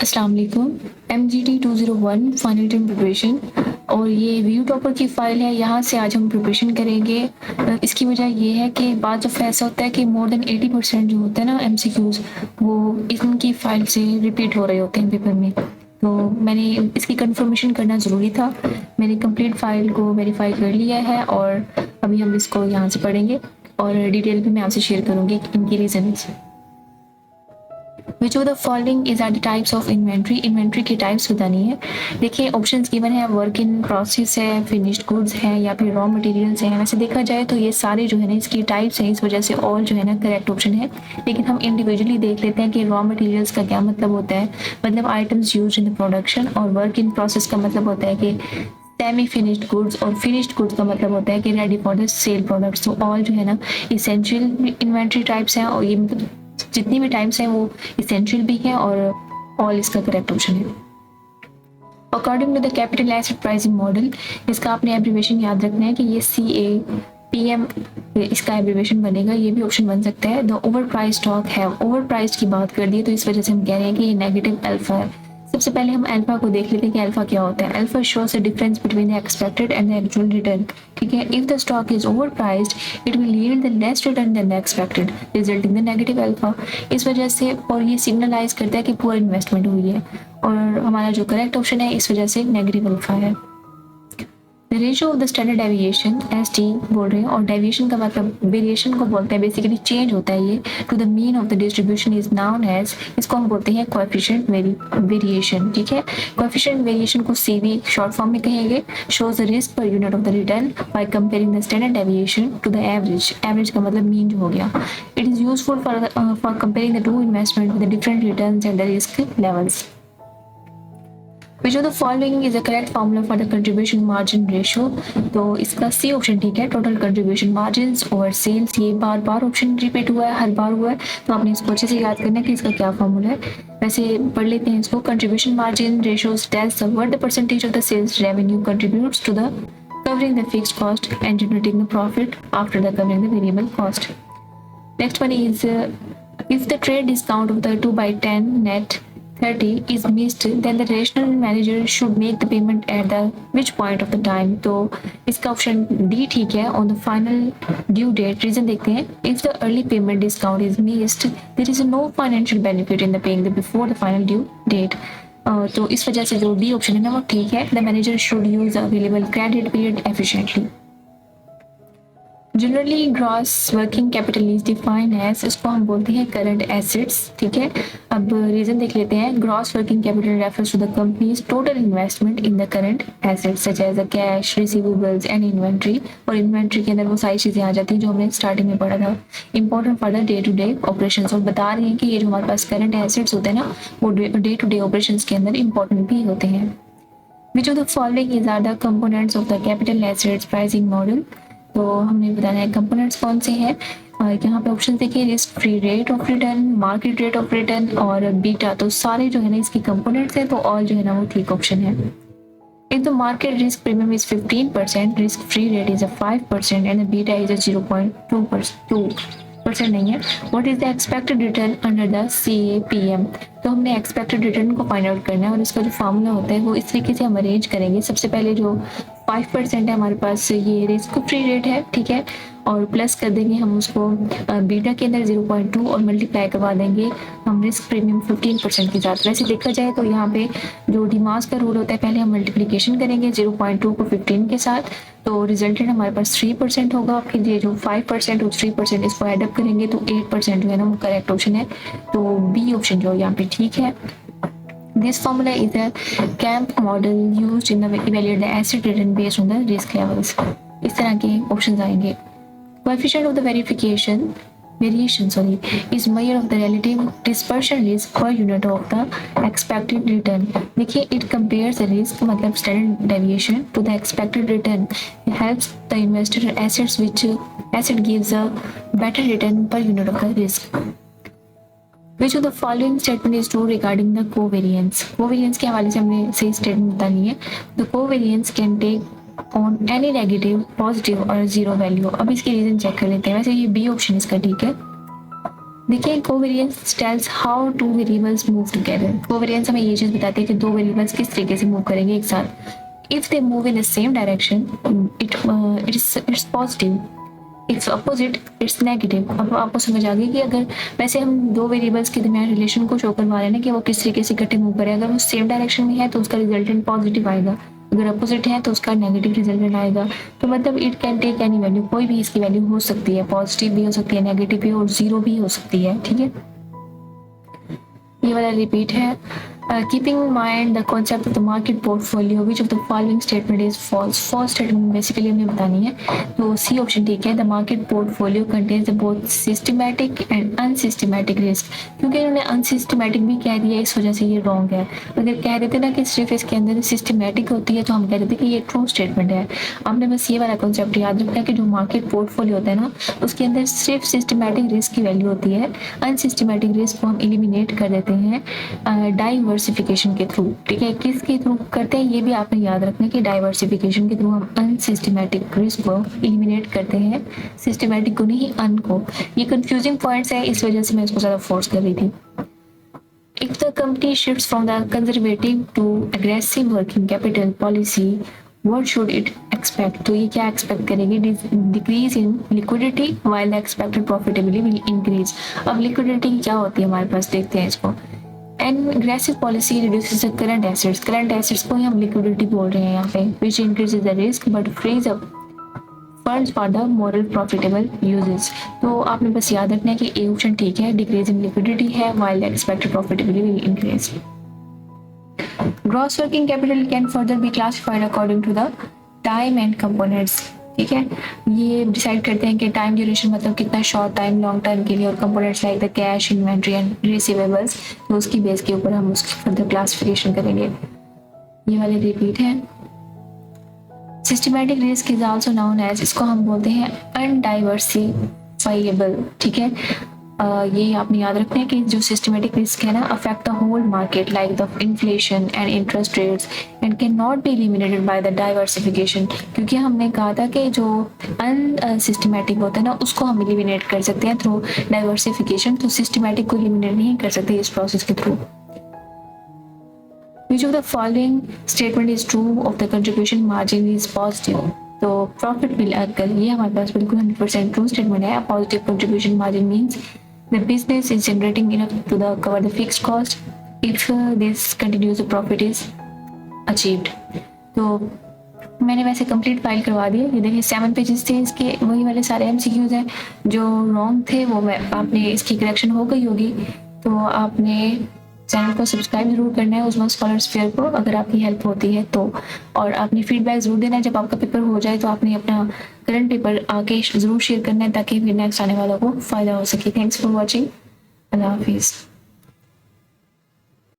अस्सलाम वालेकुम। MGT 201 final term preparation और ये व्यू टॉपर की फ़ाइल है। यहाँ से आज हम प्रिपरेशन करेंगे। इसकी वजह ये है कि बाद दफ़ा ऐसा होता है कि मोर देन 80% जो होता है ना MCQs वो इनकी फ़ाइल से रिपीट हो रहे होते हैं पेपर में। तो मैंने इसकी कंफर्मेशन करना ज़रूरी था। मैंने कंप्लीट फ़ाइल को वेरीफाई कर लिया है और अभी हम इसको यहाँ से पढ़ेंगे और डिटेल भी मैं आपसे शेयर करूँगी इनकी reasons. Which of the following is are the types of inventory. Inventory की टाइप्स बतानी है। देखिए ऑप्शंस गिवन है, वर्क इन प्रोसेस है, फिनिश्ड गुड्स है या फिर रॉ मटेरियल्स हैं। वैसे देखा जाए तो ये सारे जो है ना इसकी टाइप्स हैं, इस वजह से ऑल जो है ना करेक्ट ऑप्शन है। लेकिन हम इंडिविजुअली देख लेते हैं कि रॉ मटेरियल्स का क्या मतलब होता है, मतलब items use in the production, और वर्क इन प्रोसेस का मतलब होता है कि सेमी फिनिश्ड गुड्स, और फिनिश्ड गुड्स का मतलब होता है कि ready for the cell products. तो ऑल जो है ना इसेंशियल इन्वेंट्री टाइप्स हैं, और ये मतलब जितनी भी टाइप्स हैं वो इसेंशियल भी हैं, और ऑल इसका करेक्ट ऑप्शन है। According to the capital asset pricing model, इसका आपने एब्रीवेशन याद रखना है कि ये CAPM इसका एब्रीवेशन बनेगा। ये भी ऑप्शन बन सकता है। द ओवर प्राइस स्टॉक है, ओवर प्राइस की बात कर दी तो इस वजह से हम कह रहे हैं कि ये नेगेटिव अल्फा है। सबसे पहले हम अल्फा को देख लेते हैं कि अल्फा क्या होता है। Alpha shows the difference between the expected and the actual return. ठीक है, if the stock is over priced it will yield the less return than the expected resulting the negative alpha. इस वजह से, और ये सिग्नलाइज करता है कि पुअर इन्वेस्टमेंट हुई है, और हमारा जो करेक्ट ऑप्शन है इस वजह से नेगेटिव अल्फा है। The ratio of the standard deviation ST बोल रहे हैं, और डेविएशन का मतलब वेरिएशन को बोलते हैं, बेसिकली चेंज होता है ये to the mean of the distribution is known as, इसको हम बोलते हैं कोएफिशिएंट वेरिएशन। ठीक है, कोएफिशिएंट वेरिएशन को CV शॉर्ट फॉर्म में कहेंगे। Shows the risk per unit of the return by comparing the standard deviation to the average. Average का मतलब मीन जो हो गया। It is useful for comparing the two investment with the different returns and the risk levels. Which of the following is the correct formula for the contribution margin ratio? तो इसका C option ठीक है, total contribution margin over sales. ये बार बार option repeat हुआ है, हर बार हुआ है, तो आपने इसको अच्छे से याद करना है कि इसका क्या फॉर्मूला है। वैसे पढ़ लेते हैं इसको। Contribution margin ratios tells what the percentage of the sales revenue contributes to the covering the fixed cost and generating the profit after the covering the variable cost. Next one is if the trade discount of the 2/10 net 30 is missed, then the rational manager should make the payment at the which point of the time? तो इसका option D ठीक है, on the final due date। Reason देखते हैं। if the early payment discount is missed, there is no financial benefit in the paying the before the final due date। तो इस वजह से जो D ऑप्शन है ना वो ठीक है। the manager should use the available credit period efficiently। Generally gross working capital is defined as, इसको हम बोलते हैं करंट एसेट्स। ठीक है, अब रीजन देख लेते हैं। Gross working capital refers to the company's total investment in the current assets such as the cash, receivables and inventory. और इन्वेंट्री के अंदर वो सारी चीजें आ जाती हैं जो हमने स्टार्टिंग में पढ़ा था। Important for the day to day operation, और बता रहे हैं कि ये जो हमारे पास करंट एसेट्स होते हैं ना वो डे टू डे ऑपरेशन के अंदर इंपॉर्टेंट भी होते हैं। Which of the following is are the components of the capital assets pricing model. तो हमने बताना है कंपोनेंट्स कौन से हैं। यहाँ पे ऑप्शन देखिए, risk free rate of return, market rate of return और बीटा। तो सारे जो है ना इसकी कंपोनेंट्स हैं, तो ऑल जो है ना वो ठीक ऑप्शन है। If the market risk premium is 15%, risk free rate is a 5% and the beta is a 0.2% नहीं है। What is the expected return under the CAPM? तो हमने एक्सपेक्टेड रिटर्न को फाइंड आउट करना है, और इसका जो फार्मूला होता है वो इस तरीके से हम अरेंज करेंगे। सबसे पहले जो 5% है हमारे पास, ये रिस्क फ्री रेट है। ठीक है, और प्लस कर देंगे हम उसको बीटा के अंदर 0.2 और मल्टीप्लाई करवा देंगे हम रिस्क प्रीमियम 15% के साथ। वैसे देखा जाए तो यहाँ पे जो डिमास का रूल होता है, पहले हम मल्टीप्लिकेशन करेंगे 0.2 को 15 के साथ, तो रिजल्टेंट हमारे पास 3% होगा। फिर ये जो 5% और 3% इसको एडअप करेंगे तो 8% जो है ना वो करेक्ट ऑप्शन है। तो B ऑप्शन जो यहाँ पे ठीक है। This formula is a CAMP model used in the evaluate the asset return based on the risk levels। इस तरह के ऑप्शंस आएंगे। Coefficient of the variation is measure of the relative dispersion risk per unit of the expected return। देखिए, it compares the risk मतलब standard deviation to the expected return। It helps the investor assets which asset gives a better return per unit of the risk। Which of the following statement is true regarding the covariance? Covariance के हवाले से हमने सही statement बतानी है। The covariance can take on any negative, positive और zero value। अब इसके रीजन चेक कर लेते हैं। वैसे ये B ऑप्शन इसका ठीक है। देखिए covariance tales how two variables move together. Covariance हमें ये चीज़ बताती है कि दो वेरिएबल्स किस तरीके से मूव करेंगे एक साथ। If they move in the same direction it's positive, it's opposite it's negative. अब आपको समझ आ गई कि अगर वैसे हम दो वेरिएबल्स के दरमियान रिलेशन को शो करवा रहे हैं ना कि वो किस तरीके से इकट्ठे मूव करें, अगर वो सेम डायरेक्शन में है तो उसका रिजल्टेंट पॉजिटिव आएगा, अगर अपोजिट है तो उसका नेगेटिव रिजल्टेंट आएगा। तो मतलब it can take any value, कोई भी इसकी वैल्यू हो सकती है, पॉजिटिव भी हो सकती है, नेगेटिव भी और जीरो भी हो सकती है। ठीक है, ये वाला रिपीट है। Keeping in mind the concept of the market portfolio which of the following statement is false. False statement basically हमें बतानी है, तो सी ऑप्शन ठीक है। The market portfolio contains both systematic and unsystematic risk. क्योंकि इन्होंने unsystematic भी कह दिया, इस वजह से ये रॉन्ग है। अगर कह देते ना कि सिर्फ इसके अंदर सिस्टमैटिक होती है तो हम कह देते कि ये ट्रू स्टेटमेंट है। आपने बस ये वाला कॉन्सेप्ट याद रखना कि जो मार्केट पोर्टफोलियो होता है ना उसके अंदर सिर्फ सिस्टमैटिक रिस्क की वैल्यू होती है, अनसिस्टमैटिक रिस्क को हम एलिमिनेट कर देते हैं डाइवर्सिफिकेशन के थ्रू। ठीक है, किसके थ्रू करते हैं ये भी आपने याद रखना कि डाइवर्सिफिकेशन के थ्रू हम अनसिस्टमैटिक रिस्क को एलिमिनेट करते हैं, सिस्टमैटिक को नहीं अन को। ये कंफ्यूजिंग पॉइंट्स है, इस वजह से मैं इसको ज़्यादा फोर्स कर रही थी। If the company shifts from the conservative to aggressive working capital policy, what should it expect? तो ये क्या एक्सपेक्ट करेगी? Decrease in liquidity while the expected profitability will increase। अब लिक्विडिटी क्या होती है हमारे पास, देखते हैं इसको। An aggressive policy reduces the current assets। current assets को ही हम liquidity बोल रहे हैं यहाँ पे, which increases the risk but frees up funds for the moral profitable uses। तो आपने बस याद रखना है कि ए ऑप्शन ठीक है, डिक्रीज इन लिक्विडिटी है while the expected profitability will increase। Gross working capital can further be classified according to the time and components। ठीक है, ये डिसाइड करते हैं कि टाइम ड्यूरेशन मतलब कितना शॉर्ट टाइम, लॉन्ग टाइम के लिए, और components like the cash, inventory and receivables, तो उसकी बेस के ऊपर हम उसकी फर्दर क्लासिफिकेशन करेंगे। ये वाले रिपीट है। Systematic risk is also known as, इसको हम बोलते हैं अनडाइवर्सिफाइएबल। ठीक है, ये आपने याद रखना है कि जो सिस्टमेटिक रिस्क है ना affect the whole market like the inflation and interest rates and can not be eliminated by the diversification. क्योंकि हमने कहा था कि जो अनसिस्टमेटिक होता है ना उसको हम एलिमिनेट कर सकते हैं थ्रू डाइवर्सिफिकेशन, तो सिस्टमेटिक को एलिमिनेट नहीं कर सकते इस प्रोसेस के through. Which of the following statement is true of the contribution margin is positive? तो प्रॉफिट मिल अगर ये हमारे पास बिल्कुल 100% ट्रू स्टेटमेंट है। Positive contribution margin means the business is generating enough to the cover the fixed cost if this continues profit is achieved. तो मैंने वैसे कंप्लीट फाइल करवा दी है, ये देखिए 7 पेजेस थे इसके, वही वाले सारे एमसीक्यूज हैं जो रॉन्ग थे वो मैं आपने इसकी करेक्शन हो गई होगी। तो आपने चैनल को सब्सक्राइब जरूर करना है उस्मा स्कॉलर्स फेयर को अगर आपकी हेल्प होती है तो, और आपने फीडबैक जरूर देना है जब आपका पेपर हो जाए, तो आपने अपना करंट पेपर आके जरूर शेयर करना है ताकि फिर नेक्स्ट आने वालों को फ़ायदा हो सके। थैंक्स फॉर वॉचिंग, अल्लाह हाफिज़।